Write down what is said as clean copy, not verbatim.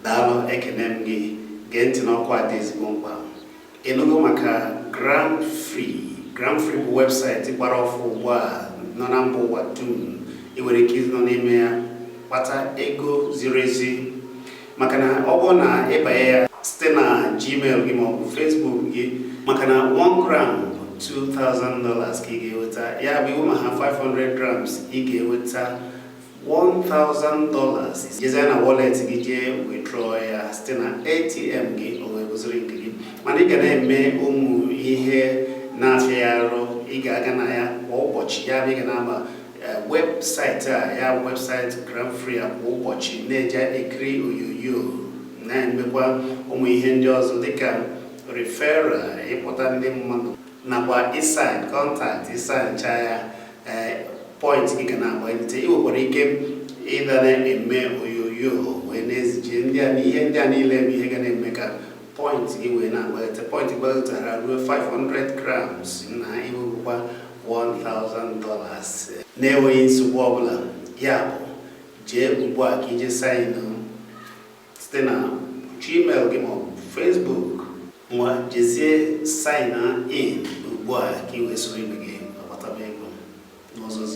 daalụ ekene m gị gee ntị n'ọkwa dị ezigbo mkpa ịnụgo maka Gram-Free bụ webụsaịtị gbara ọfụ ugbu a nọ na mba ụwa dum ị nwere ike ịnọ n'ime ya kpata ego ziri ezi maka na ọ bụrụ na ịbanye ya site na Gmail gị maọbụ Facebook gị maka na 1 gram $2,000 ka ị ga-eweta ya bụ iwu ma ha 500 grams ị ga-eweta $1,000 jeze na wallet gị jee withdraw ya site na ATM gị o wee bụziri nke gị mana ị ga na-eme ụmụ ihe na-afịa ya arụ ị ga-aga na ya kwa ụbọchị ya bụ ị ga na-agba webụsaịtị a ya webụsaịtị Gram-Free a kwa ụbọchị na-eje ekiri onyonyo na-emekwa ụmụ ihe ndị ọzọ dịka referral ịkpọta ndị mmadụ nakwa ịsaịn kọntaktị ịsaịncha ya point gị ga na-agbalite ị nwekwara ike ịga na-eme onyonyo wee na-ezije ndị a n'ihe ndị a niile bụ ihe ga na-eme ka point gị wee na-agbalite point gbalitara ruo 500 grams na iwebukwa $1,000 na-enweghị nsogbu ọbụla ya bụ jee ugbu a ka ije saịn site na Gmail gị maọbụ Facebook nwa jezie sign in ugbu a ka ị wee soro ibe gị agbataba ego n'ụzọ